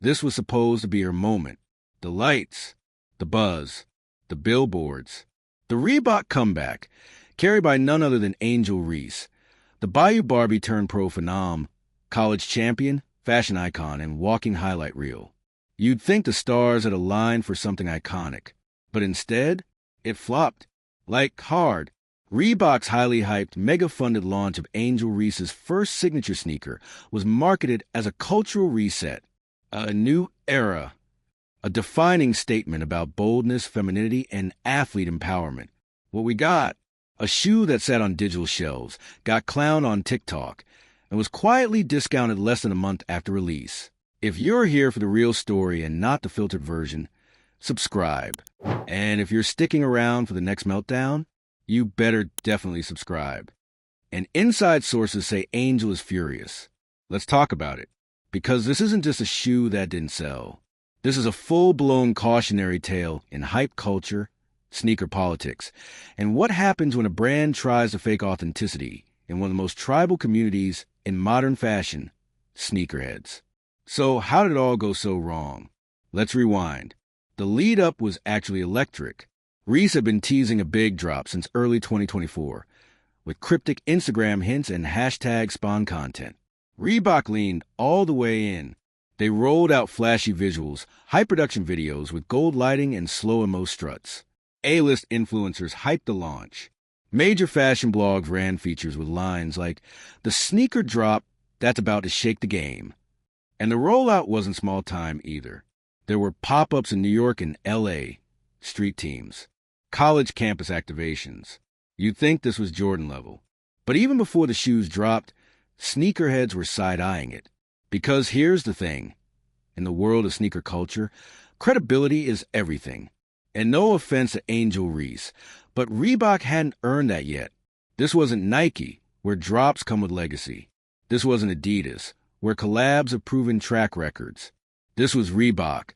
This was supposed to be her moment. The lights, the buzz, the billboards. The Reebok comeback, carried by none other than Angel Reese, the Bayou Barbie turned pro phenom, college champion, fashion icon, and walking highlight reel. You'd think the stars had aligned for something iconic, but instead, it flopped. Like hard. Reebok's highly hyped, mega-funded launch of Angel Reese's first signature sneaker was marketed as a cultural reset, a new era, a defining statement about boldness, femininity, and athlete empowerment. What we got? A shoe that sat on digital shelves, got clowned on TikTok, and was quietly discounted less than a month after release. If you're here for the real story and not the filtered version, subscribe. And if you're sticking around for the next meltdown, you better definitely subscribe. And inside sources say Angel is furious. Let's talk about it. Because this isn't just a shoe that didn't sell. This is a full-blown cautionary tale in hype culture, sneaker politics, and what happens when a brand tries to fake authenticity in one of the most tribal communities in modern fashion, sneakerheads. So how did it all go so wrong? Let's rewind. The lead-up was actually electric. Reese had been teasing a big drop since early 2024, with cryptic Instagram hints and hashtag spawn content. Reebok leaned all the way in. They rolled out flashy visuals, high-production videos with gold lighting and slow-mo struts. A-list influencers hyped the launch. Major fashion blogs ran features with lines like, "The sneaker drop that's about to shake the game." And the rollout wasn't small time either. There were pop-ups in New York and L.A., street teams, college campus activations. You'd think this was Jordan level. But even before the shoes dropped, sneakerheads were side-eyeing it. Because here's the thing. In the world of sneaker culture, credibility is everything. And no offense to Angel Reese, but Reebok hadn't earned that yet. This wasn't Nike, where drops come with legacy. This wasn't Adidas, where collabs have proven track records. This was Reebok,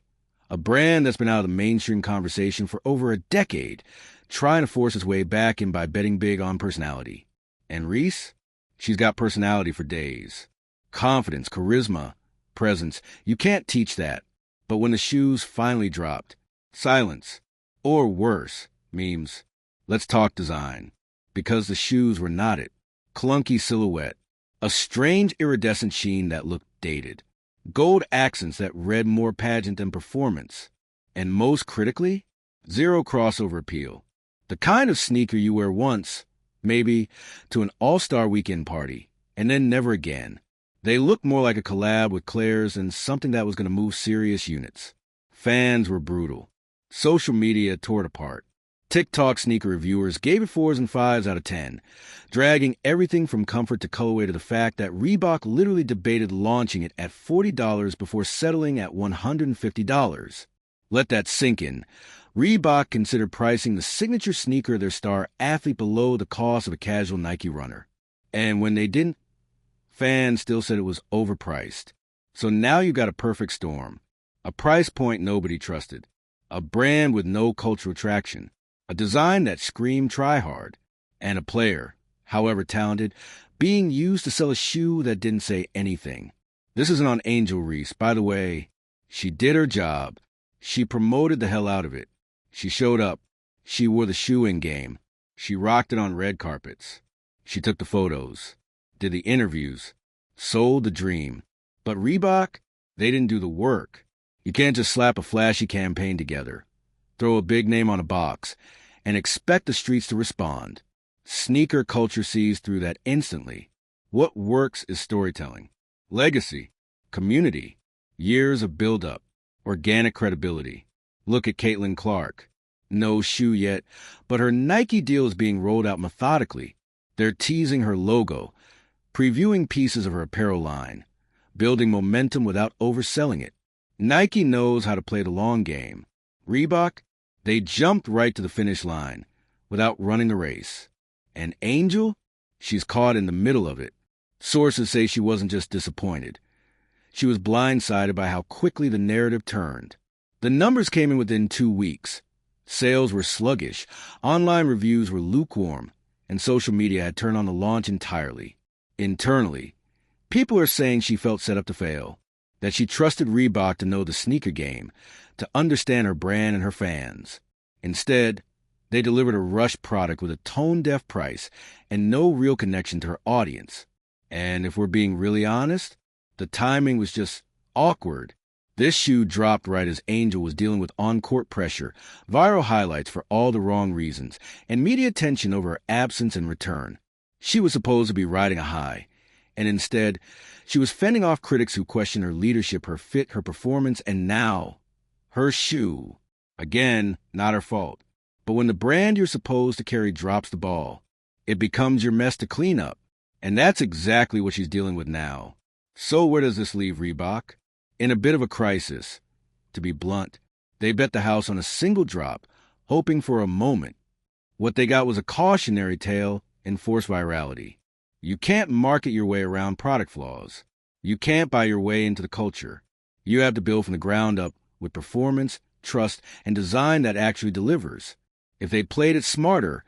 a brand that's been out of the mainstream conversation for over a decade, trying to force its way back in by betting big on personality. And Reese? She's got personality for days. Confidence, charisma, presence. You can't teach that. But when the shoes finally dropped, silence. Or worse, memes. Let's talk design. Because the shoes were not it. Clunky silhouette. A strange iridescent sheen that looked dated. Gold accents that read more pageant than performance. And most critically, zero crossover appeal. The kind of sneaker you wear once, maybe, to an all-star weekend party, and then never again. They looked more like a collab with Claire's than something that was going to move serious units. Fans were brutal. Social media tore it apart. TikTok sneaker reviewers gave it 4s and 5s out of 10, dragging everything from comfort to colorway to the fact that Reebok literally debated launching it at $40 before settling at $150. Let that sink in. Reebok considered pricing the signature sneaker of their star athlete below the cost of a casual Nike runner. And when they didn't, fans still said it was overpriced. So now you got a perfect storm. A price point nobody trusted. A brand with no cultural traction. A design that screamed try hard. And a player, however talented, being used to sell a shoe that didn't say anything. This isn't on Angel Reese. By the way, she did her job. She promoted the hell out of it. She showed up. She wore the shoe in game. She rocked it on red carpets. She took the photos. Did the interviews. Sold the dream. But Reebok, they didn't do the work. You can't just slap a flashy campaign together, throw a big name on a box, and expect the streets to respond. Sneaker culture sees through that instantly. What works is storytelling, legacy, community, years of build-up, organic credibility. Look at Caitlin Clark. No shoe yet, but her Nike deal is being rolled out methodically. They're teasing her logo, previewing pieces of her apparel line, building momentum without overselling it. Nike knows how to play the long game. Reebok, they jumped right to the finish line without running the race. And Angel, she's caught in the middle of it. Sources say she wasn't just disappointed. She was blindsided by how quickly the narrative turned. The numbers came in within 2 weeks. Sales were sluggish, online reviews were lukewarm, and social media had turned on the launch entirely. Internally, people are saying she felt set up to fail. that she trusted Reebok to know the sneaker game, to understand her brand and her fans. Instead, they delivered a rushed product with a tone-deaf price and no real connection to her audience. And if we're being really honest, the timing was just awkward. This shoe dropped right as Angel was dealing with on-court pressure, viral highlights for all the wrong reasons, and media attention over her absence and return. She was supposed to be riding a high, and instead, she was fending off critics who questioned her leadership, her fit, her performance, and now, her shoe. Again, not her fault. But when the brand you're supposed to carry drops the ball, it becomes your mess to clean up. And that's exactly what she's dealing with now. So where does this leave Reebok? In a bit of a crisis. To be blunt, they bet the house on a single drop, hoping for a moment. What they got was a cautionary tale in forced virality. You can't market your way around product flaws. You can't buy your way into the culture. You have to build from the ground up with performance, trust, and design that actually delivers. If they played it smarter,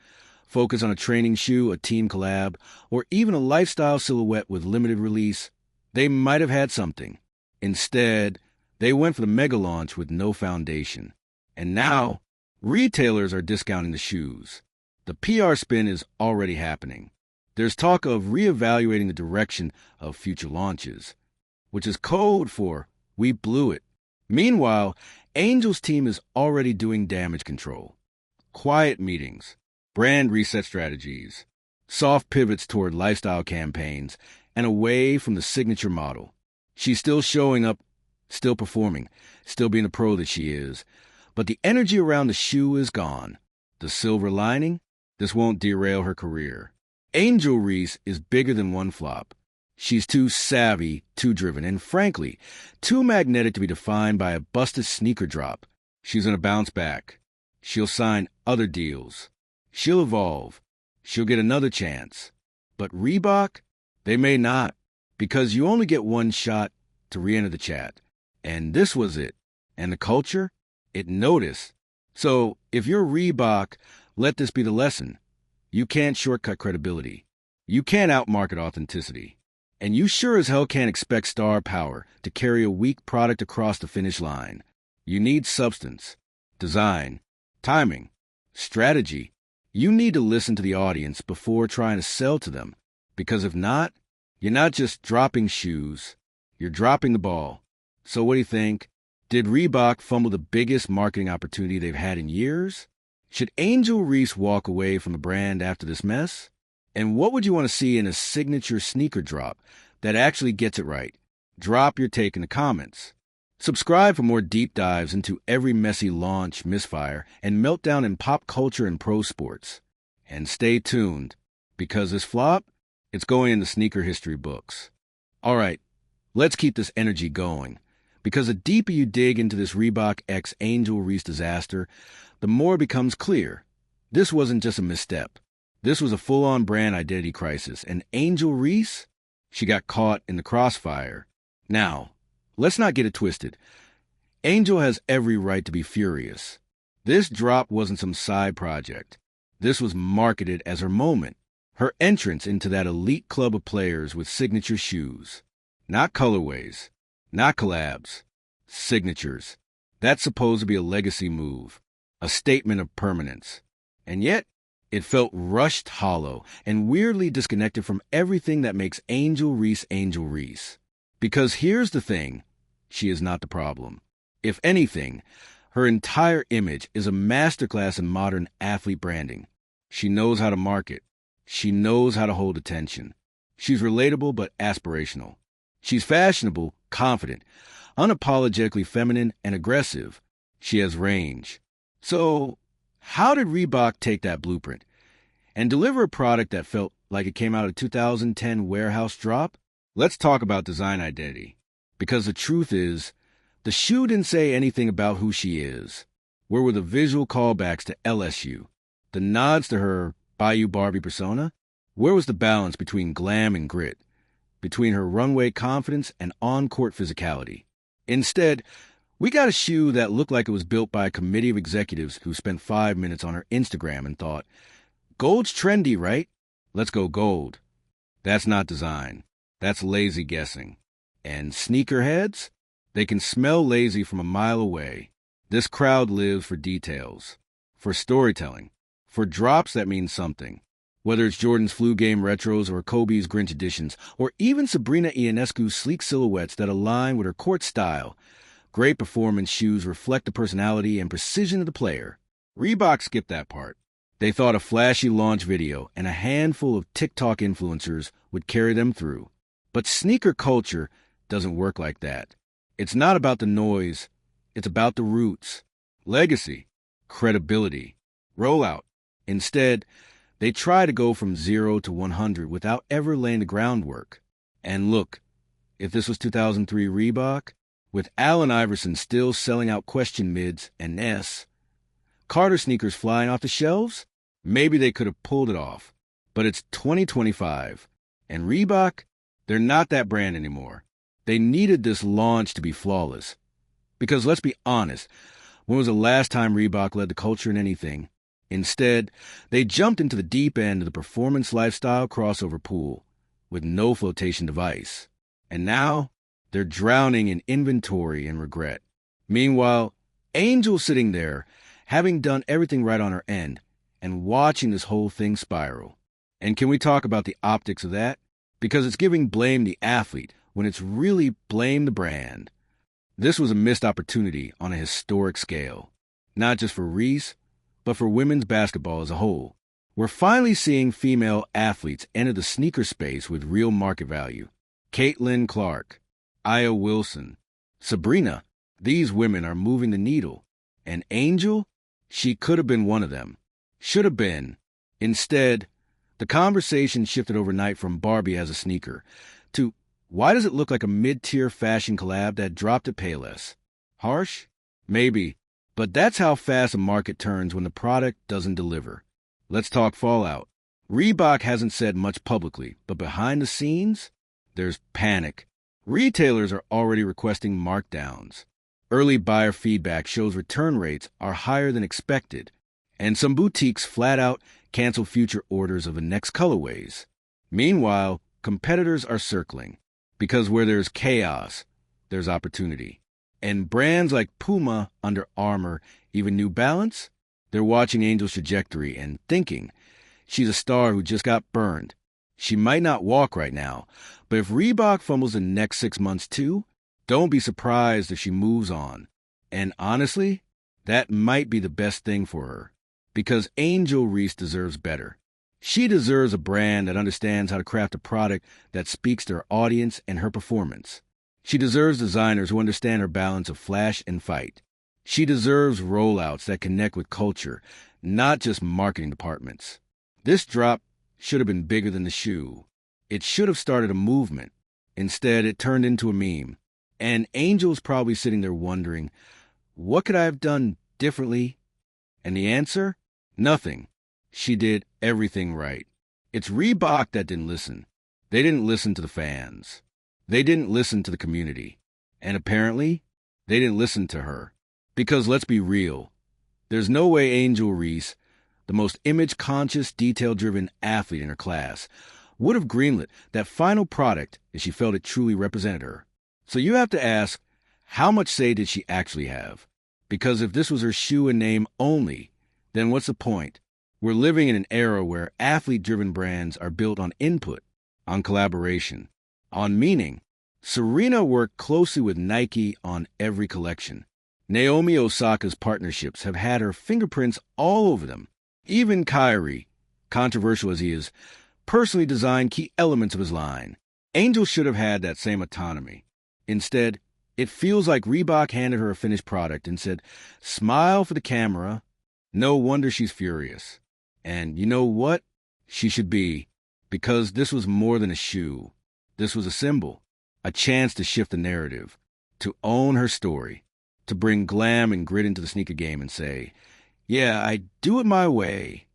focus on a training shoe, a team collab, or even a lifestyle silhouette with limited release, they might have had something. Instead, they went for the mega launch with no foundation. And now, retailers are discounting the shoes. The PR spin is already happening. There's talk of reevaluating the direction of future launches, which is code for "we blew it." Meanwhile, Angel's team is already doing damage control. Quiet meetings, brand reset strategies, soft pivots toward lifestyle campaigns, and away from the signature model. She's still showing up, still performing, still being the pro that she is, but the energy around the shoe is gone. The silver lining? This won't derail her career. Angel Reese is bigger than one flop. She's too savvy, too driven, and frankly, too magnetic to be defined by a busted sneaker drop. She's gonna bounce back. She'll sign other deals. She'll evolve. She'll get another chance. But Reebok? They may not, because you only get one shot to re-enter the chat. And this was it. And the culture? It noticed. So, if you're Reebok, let this be the lesson. You can't shortcut credibility. You can't outmarket authenticity. And you sure as hell can't expect star power to carry a weak product across the finish line. You need substance, design, timing, strategy. You need to listen to the audience before trying to sell to them. Because if not, you're not just dropping shoes, you're dropping the ball. So what do you think? Did Reebok fumble the biggest marketing opportunity they've had in years? Should Angel Reese walk away from the brand after this mess? And what would you want to see in a signature sneaker drop that actually gets it right? Drop your take in the comments. Subscribe for more deep dives into every messy launch, misfire, and meltdown in pop culture and pro sports. And stay tuned, because this flop, it's going in the sneaker history books. All right, let's keep this energy going, because the deeper you dig into this Reebok x Angel Reese disaster, the more it becomes clear. This wasn't just a misstep. This was a full-on brand identity crisis, and Angel Reese, she got caught in the crossfire. Now, let's not get it twisted. Angel has every right to be furious. This drop wasn't some side project. This was marketed as her moment, her entrance into that elite club of players with signature shoes. Not colorways, not collabs, signatures. That's supposed to be a legacy move, a statement of permanence. And yet, it felt rushed, hollow, and weirdly disconnected from everything that makes Angel Reese Angel Reese. Because here's the thing, she is not the problem. If anything, her entire image is a masterclass in modern athlete branding. She knows how to market. She knows how to hold attention. She's relatable but aspirational. She's fashionable, confident, unapologetically feminine, and aggressive. She has range. So, how did Reebok take that blueprint and deliver a product that felt like it came out of a 2010 warehouse drop? Let's talk about design identity. Because the truth is, the shoe didn't say anything about who she is. Where were the visual callbacks to LSU? The nods to her Bayou Barbie persona? Where was the balance between glam and grit? Between her runway confidence and on-court physicality? Instead, we got a shoe that looked like it was built by a committee of executives who spent 5 minutes on her Instagram and thought, gold's trendy, right? Let's go gold. That's not design. That's lazy guessing. And sneakerheads? They can smell lazy from a mile away. This crowd lives for details, for storytelling, for drops that mean something. Whether it's Jordan's flu game retros or Kobe's Grinch editions, or even Sabrina Ionescu's sleek silhouettes that align with her court style, great performance shoes reflect the personality and precision of the player. Reebok skipped that part. They thought a flashy launch video and a handful of TikTok influencers would carry them through. But sneaker culture doesn't work like that. It's not about the noise. It's about the roots, legacy, credibility, rollout. Instead, they try to go from 0 to 100 without ever laying the groundwork. And look, if this was 2003 Reebok, with Allen Iverson still selling out question mids and S, Carter sneakers flying off the shelves, maybe they could have pulled it off. But it's 2025, and Reebok, they're not that brand anymore. They needed this launch to be flawless. Because let's be honest, when was the last time Reebok led the culture in anything? Instead, they jumped into the deep end of the performance lifestyle crossover pool with no flotation device. And now, they're drowning in inventory and regret. Meanwhile, Angel's sitting there, having done everything right on her end, and watching this whole thing spiral. And can we talk about the optics of that? Because it's giving blame the athlete when it's really blame the brand. This was a missed opportunity on a historic scale, not just for Reese, but for women's basketball as a whole. We're finally seeing female athletes enter the sneaker space with real market value. Caitlin Clark, Aya Wilson, Sabrina, these women are moving the needle. And Angel, she could have been one of them. Should have been. Instead, the conversation shifted overnight from Barbie as a sneaker to why does it look like a mid-tier fashion collab that dropped at Payless? Harsh? Maybe. But that's how fast a market turns when the product doesn't deliver. Let's talk fallout. Reebok hasn't said much publicly, but behind the scenes, there's panic. Retailers are already requesting markdowns. Early buyer feedback shows return rates are higher than expected, and some boutiques flat out cancel future orders of the next colorways. Meanwhile, competitors are circling, because where there's chaos, there's opportunity. And brands like Puma, Under Armour, even New Balance, they're watching Angel's trajectory and thinking, she's a star who just got burned. She might not walk right now, but if Reebok fumbles the next 6 months too, don't be surprised if she moves on. And honestly, that might be the best thing for her. Because Angel Reese deserves better. She deserves a brand that understands how to craft a product that speaks to her audience and her performance. She deserves designers who understand her balance of flash and fight. She deserves rollouts that connect with culture, not just marketing departments. This drop should have been bigger than the shoe. It should have started a movement. Instead, it turned into a meme. And Angel's probably sitting there wondering, what could I have done differently? And the answer? Nothing. She did everything right. It's Reebok that didn't listen. They didn't listen to the fans. They didn't listen to the community. And apparently, they didn't listen to her. Because let's be real, there's no way Angel Reese, the most image-conscious, detail-driven athlete in her class, would have greenlit that final product if she felt it truly represented her. So you have to ask, how much say did she actually have? Because if this was her shoe and name only, then what's the point? We're living in an era where athlete-driven brands are built on input, on collaboration, on meaning. Serena worked closely with Nike on every collection. Naomi Osaka's partnerships have had her fingerprints all over them. Even Kyrie, controversial as he is, personally designed key elements of his line. Angel should have had that same autonomy. Instead, it feels like Reebok handed her a finished product and said, smile for the camera. No wonder she's furious. And you know what? She should be, because this was more than a shoe. This was a symbol, a chance to shift the narrative, to own her story, to bring glam and grit into the sneaker game and say, yeah, I do it my way.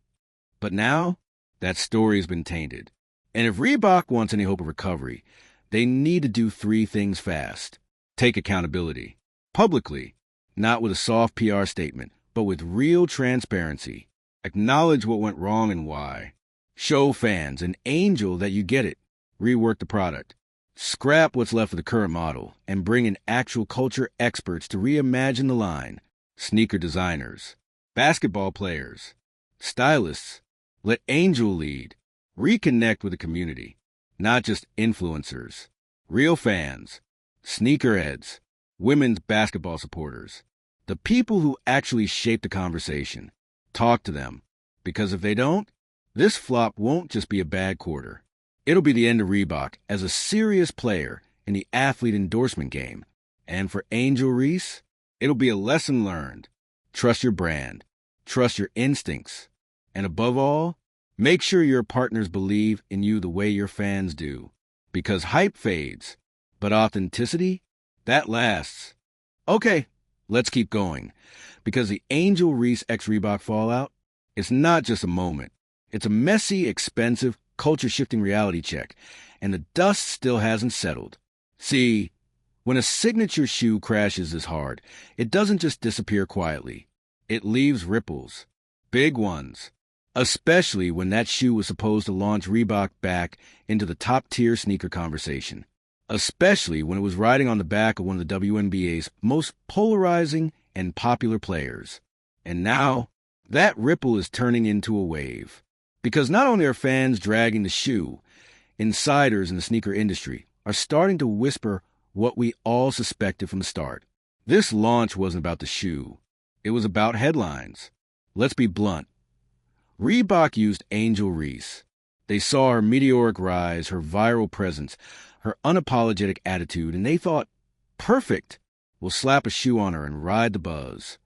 But now, that story has been tainted. And if Reebok wants any hope of recovery, they need to do 3 things fast. Take accountability. Publicly, not with a soft PR statement, but with real transparency. Acknowledge what went wrong and why. Show fans and Angel that you get it. Rework the product. Scrap what's left of the current model and bring in actual culture experts to reimagine the line. Sneaker designers, basketball players, stylists. Let Angel lead. Reconnect with the community, not just influencers. Real fans, sneakerheads, women's basketball supporters. The people who actually shape the conversation. Talk to them. Because if they don't, this flop won't just be a bad quarter. It'll be the end of Reebok as a serious player in the athlete endorsement game. And for Angel Reese, it'll be a lesson learned. Trust your brand. Trust your instincts. And above all, make sure your partners believe in you the way your fans do. Because hype fades, but authenticity, that lasts. Okay, let's keep going. Because the Angel Reese x Reebok fallout, it's not just a moment. It's a messy, expensive, culture-shifting reality check, and the dust still hasn't settled. See, when a signature shoe crashes this hard, it doesn't just disappear quietly. It leaves ripples. Big ones. Especially when that shoe was supposed to launch Reebok back into the top-tier sneaker conversation. Especially when it was riding on the back of one of the WNBA's most polarizing and popular players. And now, that ripple is turning into a wave. Because not only are fans dragging the shoe, insiders in the sneaker industry are starting to whisper what we all suspected from the start. This launch wasn't about the shoe. It was about headlines. Let's be blunt. Reebok used Angel Reese. They saw her meteoric rise, her viral presence, her unapologetic attitude, and they thought, perfect, we'll slap a shoe on her and ride the buzz.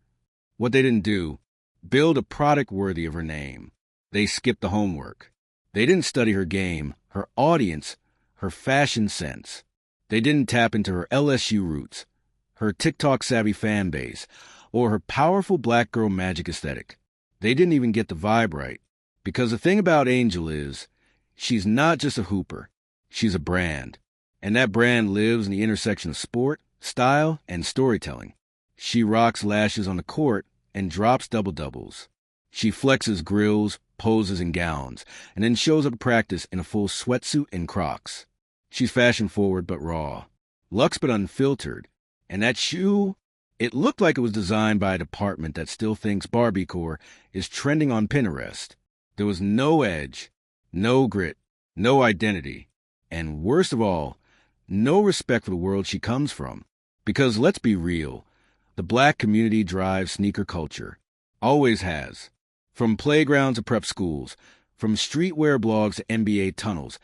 What they didn't do, build a product worthy of her name. They skipped the homework. They didn't study her game, her audience, her fashion sense. They didn't tap into her LSU roots, her TikTok-savvy fan base, or her powerful black girl magic aesthetic. They didn't even get the vibe right. Because the thing about Angel is, she's not just a hooper. She's a brand. And that brand lives in the intersection of sport, style, and storytelling. She rocks lashes on the court and drops double-doubles. She flexes grills, poses in gowns, and then shows up to practice in a full sweatsuit and Crocs. She's fashion-forward but raw, luxe but unfiltered. And that shoe, it looked like it was designed by a department that still thinks Barbiecore is trending on Pinterest. There was no edge, no grit, no identity, and worst of all, no respect for the world she comes from. Because let's be real, the black community drives sneaker culture. Always has. From playgrounds to prep schools, from streetwear blogs to NBA tunnels,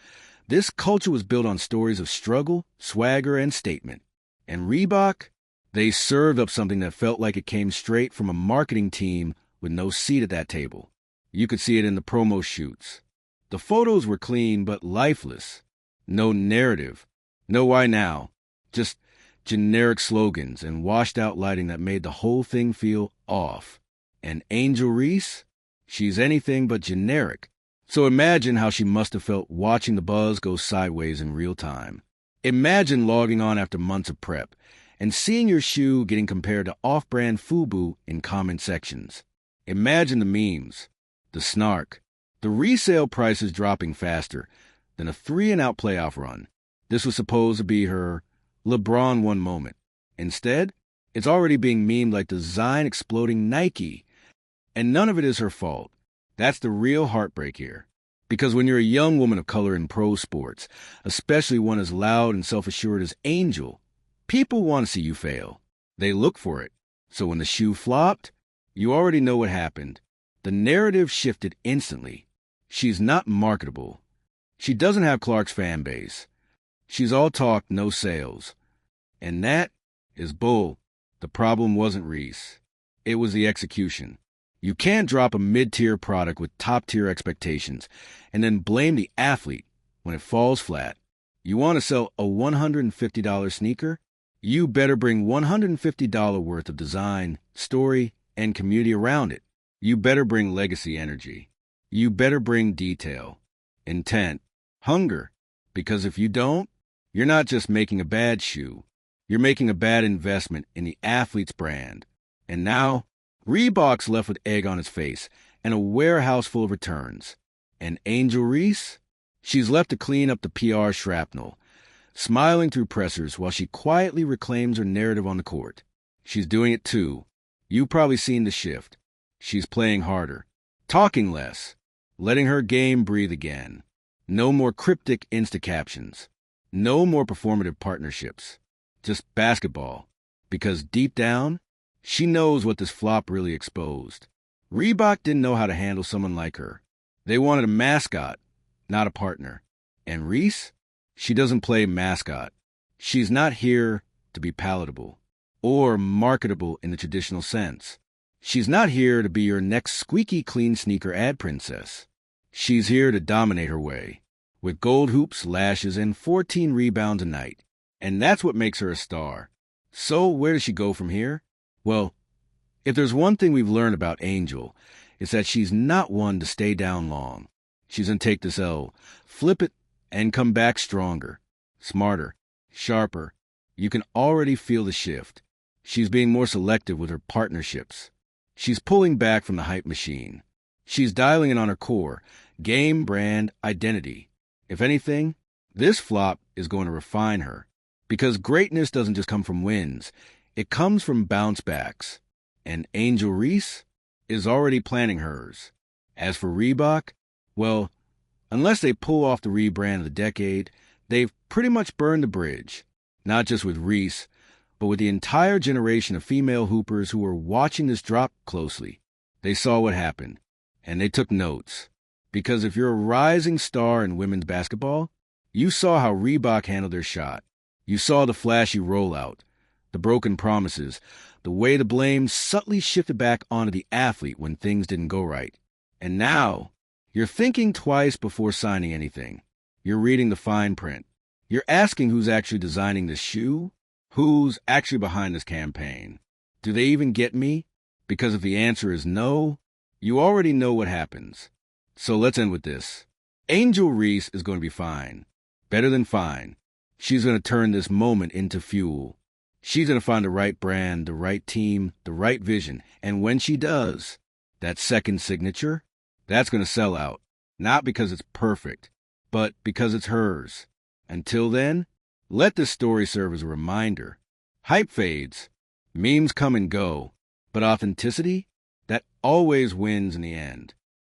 this culture was built on stories of struggle, swagger, and statement. And Reebok, they served up something that felt like it came straight from a marketing team with no seat at that table. You could see it in the promo shoots. The photos were clean but lifeless. No narrative. No why now. Just generic slogans and washed-out lighting that made the whole thing feel off. And Angel Reese? She's anything but generic. So imagine how she must have felt watching the buzz go sideways in real time. Imagine logging on after months of prep and seeing your shoe getting compared to off-brand FUBU in comment sections. Imagine the memes, the snark, the resale prices dropping faster than a 3-and-out playoff run. This was supposed to be her LeBron one moment. Instead, it's already being memed like design exploding Nike. And none of it is her fault. That's the real heartbreak here. Because when you're a young woman of color in pro sports, especially one as loud and self-assured as Angel, people want to see you fail. They look for it. So when the shoe flopped, you already know what happened. The narrative shifted instantly. She's not marketable. She doesn't have Clark's fan base. She's all talk, no sales. And that is bull. The problem wasn't Reese. It was the execution. You can't drop a mid-tier product with top-tier expectations and then blame the athlete when it falls flat. You want to sell a $150 sneaker? You better bring $150 worth of design, story, and community around it. You better bring legacy energy. You better bring detail, intent, hunger. Because if you don't, you're not just making a bad shoe. You're making a bad investment in the athlete's brand. And now, Reebok's left with egg on its face and a warehouse full of returns. And Angel Reese? She's left to clean up the PR shrapnel. smiling through pressers while she quietly reclaims her narrative on the court. She's doing it too. You've probably seen the shift. She's playing harder, talking less, letting her game breathe again. No more cryptic Insta captions. No more performative partnerships. Just basketball. Because deep down, she knows what this flop really exposed. Reebok didn't know how to handle someone like her. They wanted a mascot, not a partner. And Reese? She doesn't play mascot. She's not here to be palatable or marketable in the traditional sense. She's not here to be your next squeaky clean sneaker ad princess. She's here to dominate her way, with gold hoops, lashes, and 14 rebounds a night. And that's what makes her a star. So where does she go from here? Well, if there's one thing we've learned about Angel, it's that she's not one to stay down long. She's going to take this L, flip it, and come back stronger, smarter, sharper. You can already feel the shift. She's being more selective with her partnerships. She's pulling back from the hype machine. She's dialing in on her core, game, brand, identity. If anything, this flop is going to refine her. Because greatness doesn't just come from wins. It comes from bounce backs. And Angel Reese is already planning hers. As for Reebok, well, unless they pull off the rebrand of the decade, they've pretty much burned the bridge. Not just with Reese, but with the entire generation of female hoopers who were watching this drop closely. They saw what happened, and they took notes. Because if you're a rising star in women's basketball, you saw how Reebok handled their shot. You saw the flashy rollout, the broken promises, the way the blame subtly shifted back onto the athlete when things didn't go right. And now, you're thinking twice before signing anything. You're reading the fine print. You're asking who's actually designing this shoe, who's actually behind this campaign. Do they even get me? Because if the answer is no, you already know what happens. So let's end with this. Angel Reese is going to be fine. Better than fine. She's going to turn this moment into fuel. She's going to find the right brand, the right team, the right vision. And when she does, that second signature, that's going to sell out. Not because it's perfect, but because it's hers. Until then, let this story serve as a reminder. Hype fades. Memes come and go. But authenticity, that always wins in the end.